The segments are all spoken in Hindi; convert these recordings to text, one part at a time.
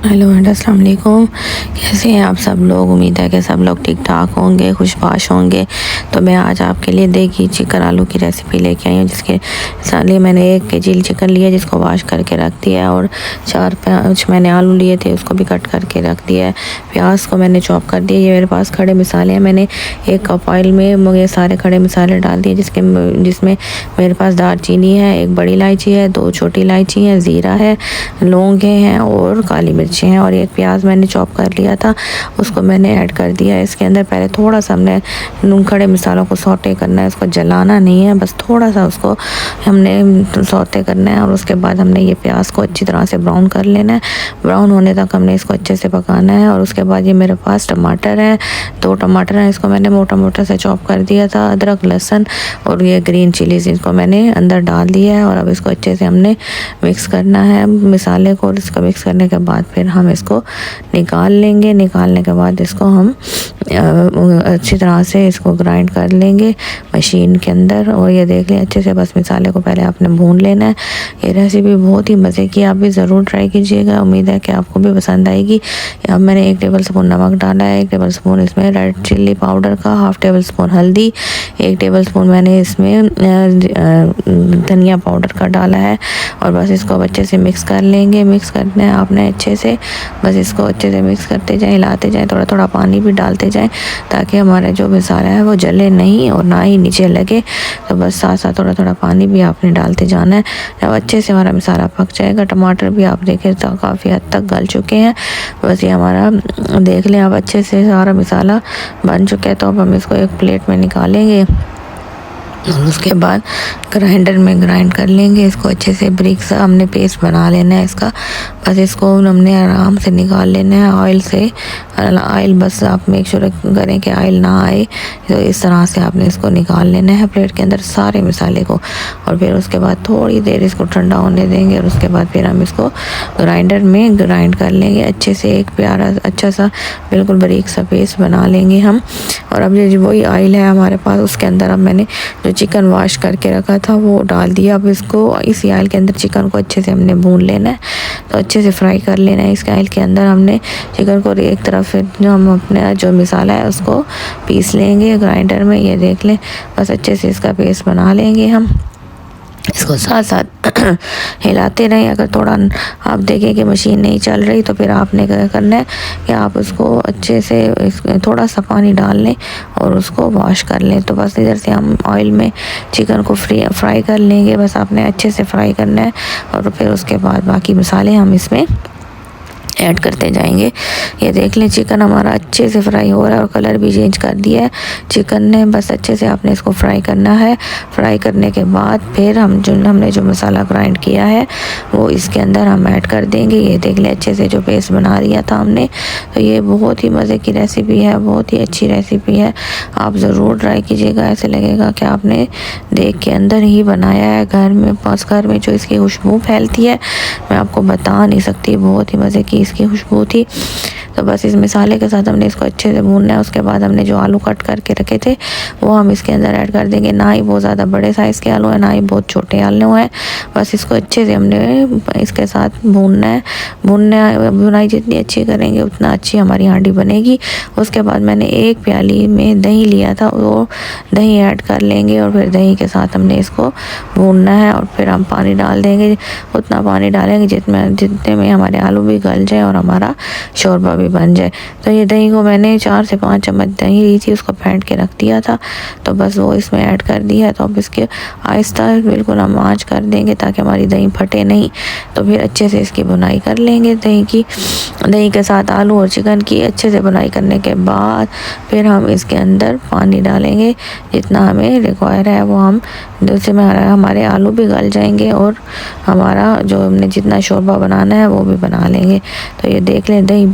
हेलो एंड अस्सलाम वालेकुम। कैसे हैं आप सब लोग? उम्मीद है कि सब लोग ठीक ठाक होंगे, खुशबाश होंगे। तो मैं आज आपके लिए देगी चिकन आलू की रेसिपी लेके आई हूँ, जिसके लिए मैंने 1 केजी चिकन लिया जिसको वॉश करके रख दिया है, और 4-5 मैंने आलू लिए थे उसको भी कट करके रख दिया है। प्याज को मैंने चॉप कर दिया। ये मेरे पास खड़े मसाले हैं। मैंने 1 कप ऑयल में ये सारे खड़े मसाले डाल दिए, जिसमें मेरे पास दालचीनी है, 1 बड़ी इलायची है, 2 छोटी इलायची है, ज़ीरा है, लौंगे हैं और काली मिर्च हैं, और 1 प्याज मैंने चॉप कर लिया था उसको मैंने ऐड कर दिया इसके अंदर। पहले थोड़ा सा हमने खड़े मसालों को सौटे करना है, उसको जलाना नहीं है, बस थोड़ा सा उसको हमने सौटे करना है। और उसके बाद हमने ये प्याज को अच्छी तरह से ब्राउन कर लेना है। ब्राउन होने तक हमने इसको अच्छे से पकाना है। और उसके बाद ये मेरे पास टमाटर है, 2 टमाटर हैं, इसको मैंने मोटा मोटा से चॉप कर दिया था। अदरक, लहसुन और ये ग्रीन चिलीज इनको मैंने अंदर डाल दिया है। और अब इसको अच्छे से हमने मिक्स करना है मसाले को। और इसको मिक्स करने के बाद फिर हम इसको निकाल लेंगे। निकालने के बाद इसको हम अच्छी तरह से इसको ग्राइंड कर लेंगे मशीन के अंदर। और ये देख लें अच्छे से, बस मसाले को पहले आपने भून लेना है। ये रेसिपी बहुत ही मज़े की, आप भी ज़रूर ट्राई कीजिएगा। उम्मीद है कि आपको भी पसंद आएगी। अब मैंने 1 टेबल स्पून नमक डाला है, 1 टेबल स्पून इसमें रेड चिल्ली पाउडर का, 1/2 टेबल स्पून हल्दी, 1 टेबल स्पून मैंने इसमें धनिया पाउडर का डाला है। और बस इसको अब अच्छे से मिक्स कर लेंगे। मिक्स करना है आपने अच्छे से, बस इसको अच्छे से मिक्स करते जाएं, हिलाते जाएं, थोड़ा थोड़ा पानी भी डालते जाएं ताकि हमारा जो मसाला है वो जले नहीं और ना ही नीचे लगे। तो बस साथ साथ थोड़ा थोड़ा पानी भी आपने डालते जाना है। जब अच्छे से हमारा मसाला पक जाएगा, टमाटर भी आप देखें तो काफ़ी हद तक गल चुके हैं। बस ये हमारा देख लें, अब अच्छे से सारा मसाला बन चुका है। तो अब हम इसको एक प्लेट में निकालेंगे और उसके बाद ग्राइंडर में ग्राइंड कर लेंगे इसको अच्छे से। बारीक सा हमने पेस्ट बना लेना है इसका। बस इसको हमने आराम से निकाल लेना है ऑयल से। ऑयल बस आप मेक श्योर करें कि ऑयल ना आए, तो इस तरह से आपने इसको निकाल लेना है प्लेट के अंदर सारे मसाले को। और फिर उसके बाद थोड़ी देर इसको ठंडा होने देंगे। और उसके बाद फिर हम इसको ग्राइंडर में ग्राइंड कर लेंगे अच्छे से। एक प्यारा अच्छा सा बिल्कुल बारीक सा पेस्ट बना लेंगे हम। और अब ये वही ऑयल है हमारे पास, उसके अंदर अब मैंने जो चिकन वॉश करके रखा था वो डाल दिया। अब इसको इसी ऑयल के अंदर चिकन को अच्छे से हमने भून लेना है, तो अच्छे से फ्राई कर लेना है। इस ऑयल के अंदर हमने चिकन को एक तरफ फिर जो हम अपने जो मसाला है उसको पीस लेंगे ग्राइंडर में। ये देख लें, बस अच्छे से इसका पेस्ट बना लेंगे हम। इसको साथ साथ हिलाते रहें। अगर थोड़ा आप देखें कि मशीन नहीं चल रही तो फिर आपने क्या करना है कि आप उसको अच्छे से थोड़ा सा पानी डाल लें और उसको वॉश कर लें। तो बस इधर से हम ऑयल में चिकन को फ्राई कर लेंगे। बस आपने अच्छे से फ्राई करना है। और फिर उसके बाद बाकी मसाले हम इसमें ऐड करते जाएंगे। ये देख लें चिकन हमारा अच्छे से फ्राई हो रहा है और कलर भी चेंज कर दिया है चिकन ने। बस अच्छे से आपने इसको फ्राई करना है। फ्राई करने के बाद फिर हमने जो मसाला ग्राइंड किया है वो इसके अंदर हम ऐड कर देंगे। ये देख लें अच्छे से जो पेस्ट बना दिया था हमने। तो ये बहुत ही मज़े की रेसिपी है, बहुत ही अच्छी रेसिपी है। आप ज़रूर ट्राई कीजिएगा। ऐसे लगेगा कि आपने देख के अंदर ही बनाया है घर में। पास घर में जो इसकी खुशबू फैलती है मैं आपको बता नहीं सकती, बहुत ही मज़े की इसकी खुशबू थी। तो बस इस मसाले के साथ हमने इसको अच्छे से भूनना है। उसके बाद हमने जो आलू कट करके रखे थे वो हम इसके अंदर ऐड कर देंगे। ना ही बहुत ज़्यादा बड़े साइज़ के आलू हैं, ना ही बहुत छोटे आलू हैं। बस इसको अच्छे से हमने इसके साथ भूनना है। भुनाई जितनी अच्छी करेंगे उतना अच्छी हमारी हांडी बनेगी। उसके बाद मैंने 1 प्याली में दही लिया था, वो दही ऐड कर लेंगे। और फिर दही के साथ हमने इसको भूनना है। और फिर हम पानी डाल देंगे, उतना पानी डालेंगे जितने में हमारे आलू भी गल जाए और हमारा शोरबा भी बन जाए। तो ये दही को मैंने 4 से 5 चम्मच दही ली थी, उसको फेंट के रख दिया था, तो बस वो इसमें ऐड कर दिया। तो अब इसके आहिस्ता बिल्कुल हम आँच कर देंगे ताकि हमारी दही फटे नहीं। तो फिर अच्छे से इसकी बुनाई कर लेंगे दही के साथ आलू और चिकन की। अच्छे से बुनाई करने के बाद फिर हम इसके अंदर पानी डालेंगे जितना हमें रिक्वायर है वो हम, जिससे हमारे आलू भी गल जाएंगे और हमारा जो हमने जितना शोरबा बनाना है वो भी बना लेंगे। तो ये देख लें दही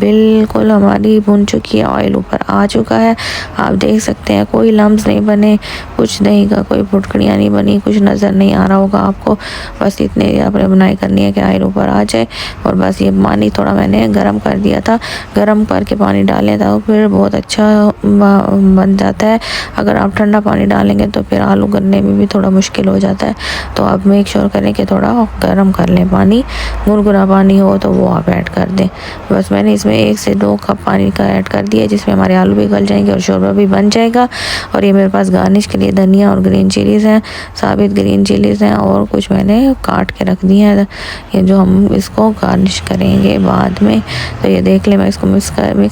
बिल्कुल हमारी भुन चुकी है, ऑयल ऊपर आ चुका है, आप देख सकते हैं। कोई लम्स नहीं बने, कुछ नहीं का कोई फुटकड़ियाँ नहीं बनी, कुछ नज़र नहीं आ रहा होगा आपको। बस इतने आपने बुनाई करनी है कि ऑयल ऊपर आ जाए। और बस ये पानी थोड़ा मैंने गर्म कर दिया था, गर्म करके पानी डालें तो फिर बहुत अच्छा बन जाता है। अगर आप ठंडा पानी डालेंगे तो फिर आलू गलने में भी थोड़ा मुश्किल हो जाता है। तो आप मेक श्योर करें कि थोड़ा गर्म कर लें पानी, गुनगुना पानी हो तो वो आप ऐड कर दें। बस मैंने इसमें 1 से 2 कप पानी का ऐड कर दिया, जिसमें हमारे आलू भी गल जाएंगे और शोरबा भी बन जाएगा। और ये मेरे पास गार्निश के लिए धनिया और ग्रीन चिलीज़ हैं, साबित ग्रीन चिलीज़ हैं, और कुछ मैंने काट के रख दी हैं, ये जो हम इसको गार्निश करेंगे बाद में। तो ये देख लें, मैं इसको मिक्स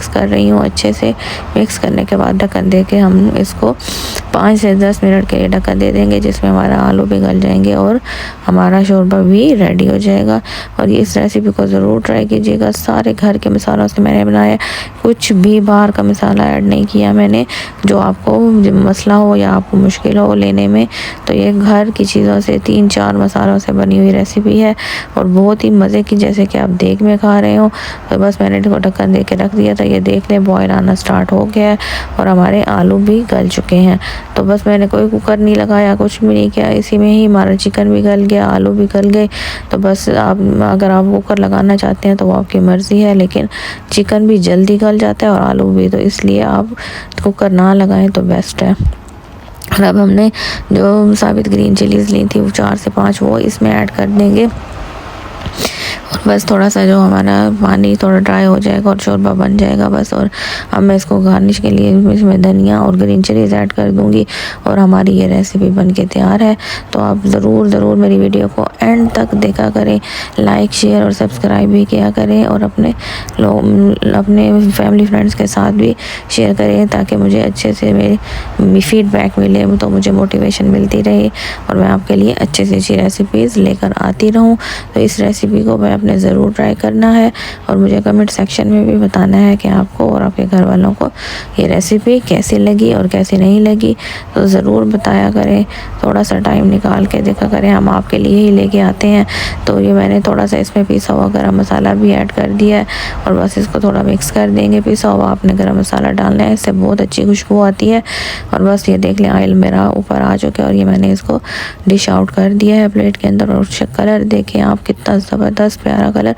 कर रही हूँ अच्छे से। मिक्स करने के बाद ढक्कन दे के हम इसको 5 से 10 मिनट के लिए ढक्कन दे देंगे, जिसमें हमारा आलू भी गल जाएंगे और हमारा शोरबा भी रेडी हो जाएगा। और इस रेसिपी को ज़रूर ट्राई कीजिएगा। सारे घर के मसालों से मैंने बनाया, कुछ भी बाहर का मसाला ऐड नहीं किया मैंने। जो आपको मसला हो या आपको मुश्किल हो लेने में, तो ये घर की चीज़ों से 3-4 मसालों से बनी हुई रेसिपी है और बहुत ही मज़े की, जैसे कि आप देख में खा रहे हो। तो बस मैंने इसको ढक्कन दे के रख दिया था। ये देख लें, बॉयल आना स्टार्ट हो गया है और हमारे आलू भी गल चुके हैं। तो बस मैंने कोई कुकर नहीं लगाया, कुछ भी नहीं किया, इसी में ही हमारा चिकन भी गल गया, आलू भी गल गए। तो बस आप अगर आप कुकर लगाना चाहते हैं तो वो आपकी मर्ज़ी है, लेकिन चिकन भी जल्दी गल जाता है और आलू भी, तो इसलिए आप कुकर ना लगाएं तो बेस्ट है। और अब हमने जो साबित ग्रीन चिलीज़ ली थी वो 4 से 5 वो इसमें ऐड कर देंगे। और बस थोड़ा सा जो हमारा पानी थोड़ा ड्राई हो जाएगा और शोरबा बन जाएगा बस। और अब मैं इसको गार्निश के लिए इसमें धनिया और ग्रीन चिलीज़ ऐड कर दूंगी और हमारी ये रेसिपी बन के तैयार है। तो आप ज़रूर मेरी वीडियो को एंड तक देखा करें, लाइक शेयर और सब्सक्राइब भी किया करें, और अपने फैमिली फ्रेंड्स के साथ भी शेयर करें, ताकि मुझे अच्छे से मेरे फीडबैक मिले, तो मुझे मोटिवेशन मिलती रहे और मैं आपके लिए अच्छी से अच्छी रेसिपीज़ लेकर आती रहूँ। तो इस रेसिपी को मैं अपने ज़रूर ट्राई करना है और मुझे कमेंट सेक्शन में भी बताना है कि आपको और आपके घर वालों को ये रेसिपी कैसी लगी और कैसी नहीं लगी। तो ज़रूर बताया करें, थोड़ा सा टाइम निकाल के देखा करें, हम आपके लिए ही लेके आते हैं। तो ये मैंने थोड़ा सा इसमें पिसा हुआ गरम मसाला भी ऐड कर दिया है और बस इसको थोड़ा मिक्स कर देंगे। पिसा हुआ आपने गरम मसाला डालना है, इससे बहुत अच्छी खुशबू आती है। और बस ये देख लें, ऑयल मेरा ऊपर आ चुका है और ये मैंने इसको डिश आउट कर दिया है प्लेट के अंदर। और कलर देखें आप, कितना ज़बरदस्त प्यारा कलर,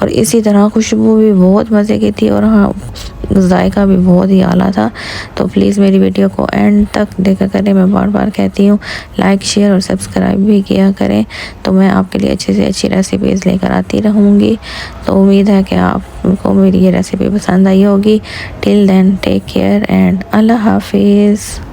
और इसी तरह खुशबू भी बहुत मज़े की थी और हाँ, जायका भी बहुत ही आला था। तो प्लीज़ मेरी वीडियो को एंड तक देखा करें, मैं बार बार कहती हूँ, लाइक शेयर और सब्सक्राइब भी किया करें। तो मैं आपके लिए अच्छी से अच्छी रेसिपीज़ लेकर आती रहूँगी। तो उम्मीद है कि आपको मेरी ये रेसिपी पसंद आई होगी। Till then take care and Allah हाफिज़।